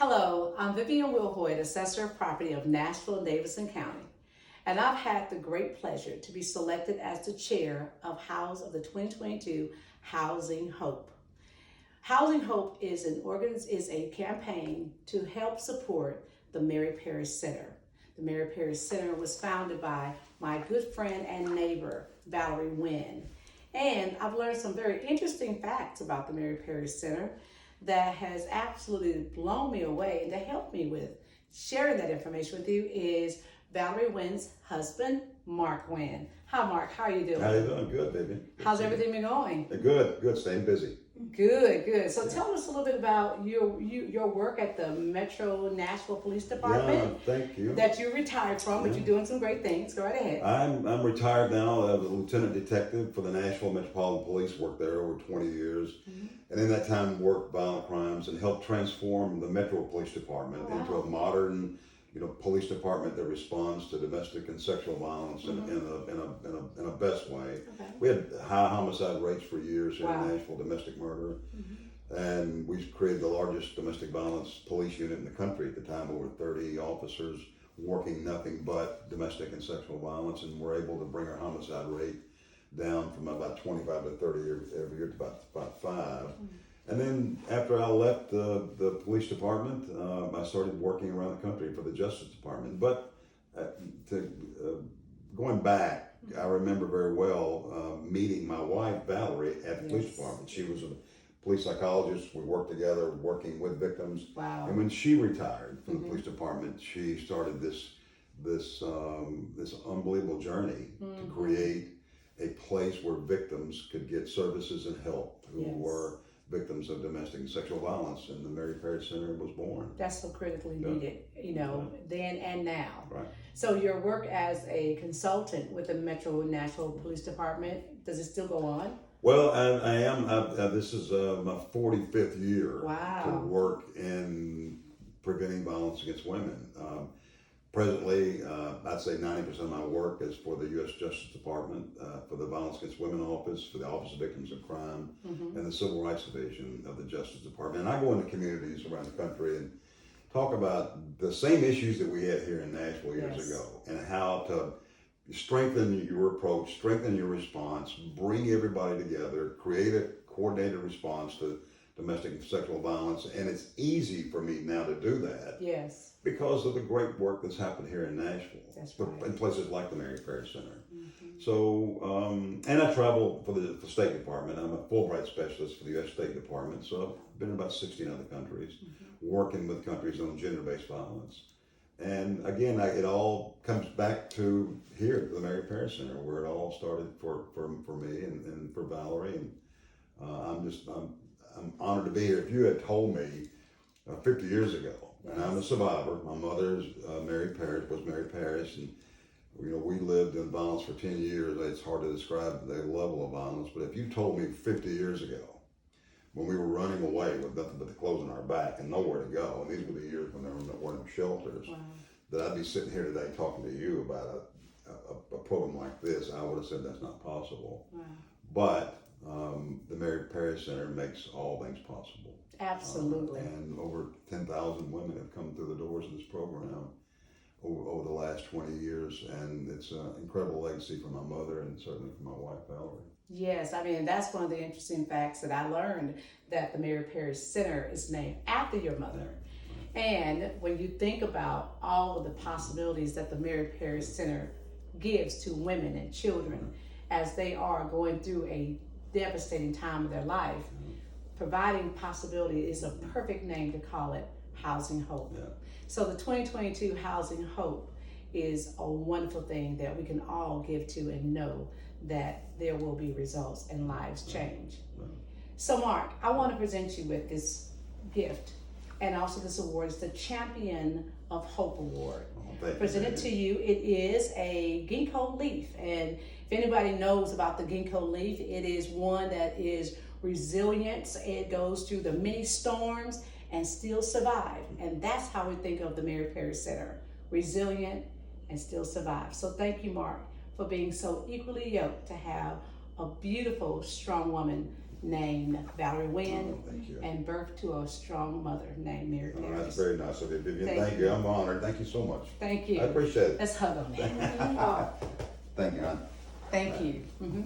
Hello, I'm Vivian Wilhoit, Assessor of Property of Nashville and Davidson County, and I've had the great pleasure to be selected as the chair of the 2022 Housing Hope. Housing Hope is a campaign to help support the Mary Parrish Center. The Mary Parrish Center was founded by my good friend and neighbor, Valerie Wynn. And I've learned some very interesting facts about the Mary Parrish Center that has absolutely blown me away. And to help me with sharing that information with you is Valerie Wynn's husband, Mark Wynn. Hi, Mark. How are you doing? How you doing? Good, baby. How's everything been going? Good. Staying busy. Good. So tell us a little bit about your work at the Metro Nashville Police Department. Yeah, thank you. That you retired from, but you're doing some great things. Go right ahead. I'm retired now. I was a lieutenant detective for the Nashville Metropolitan Police. Worked there over 20 years, and in that time worked violent crimes and helped transform the Metro Police Department into a modern, police department that responds to domestic and sexual violence in a best way. Okay. We had high homicide rates for years here in Nashville, domestic murder, and we created the largest domestic violence police unit in the country at the time. Over 30 officers working nothing but domestic and sexual violence, and we're able to bring our homicide rate down from about 25 to 30 every year to about 5. And then after I left the police department, I started working around the country for the Justice Department. But going back, I remember very well meeting my wife, Valerie, at the police department. She was a police psychologist. We worked together working with victims. Wow. And when she retired from the police department, she started this unbelievable journey to create a place where victims could get services and help who were victims of domestic and sexual violence, and the Mary Parrish Center was born. That's so critically needed, then and now. Right. So your work as a consultant with the Metro Nashville Police Department, does it still go on? Well, I am. This is my 45th year to work in preventing violence against women. Presently, I'd say 90% of my work is for the U.S. Justice Department, for the Violence Against Women Office, for the Office of Victims of Crime, and the Civil Rights Division of the Justice Department. And I go into communities around the country and talk about the same issues that we had here in Nashville years ago, and how to strengthen your approach, strengthen your response, bring everybody together, create a coordinated response to domestic and sexual violence. And it's easy for me now to do that. Yes. Because of the great work that's happened here in Nashville. That's right. In places like the Mary Parrish Center. So, and I travel for the State Department. I'm a Fulbright specialist for the U.S. State Department. So I've been in about 16 other countries, working with countries on gender-based violence. And again, it all comes back to here, the Mary Parrish Center, where it all started for me and for Valerie. And I'm honored to be here. If you had told me 50 years ago, and I'm a survivor. My mother's Mary Parrish, and we lived in violence for 10 years. It's hard to describe the level of violence, but if you told me 50 years ago, when we were running away with nothing but the clothes on our back and nowhere to go, and these were the years when there were no shelters, that I'd be sitting here today talking to you about a program like this, I would have said that's not possible. But the Mary Parrish Center makes all things possible. Absolutely. And over 10,000 women have come through the doors of this program over the last 20 years, and it's an incredible legacy for my mother and certainly for my wife, Valerie. Yes, that's one of the interesting facts that I learned, that the Mary Parrish Center is named after your mother. And when you think about all of the possibilities that the Mary Parrish Center gives to women and children as they are going through a devastating time of their life, providing possibility is a perfect name to call it Housing Hope. So the 2022 Housing Hope is a wonderful thing that we can all give to and know that there will be results and lives change. So Mark, I want to present you with this gift, and also this award. Is the Champion of Hope Award. Presented to you. It is a ginkgo leaf, and if anybody knows about the ginkgo leaf, it is one that is resilient. It goes through the many storms and still survive. And that's how we think of the Mary Parrish Center. Resilient and still survive. So thank you, Mark, for being so equally yoked to have a beautiful, strong woman named Valerie Wynn, and birth to a strong mother named Mary Parrish. That's very nice of you, Vivian. Thank you. I'm honored. Thank you so much. Thank you. I appreciate it. Let's hug on that. Thank you, hon. Thank you. Mm-hmm.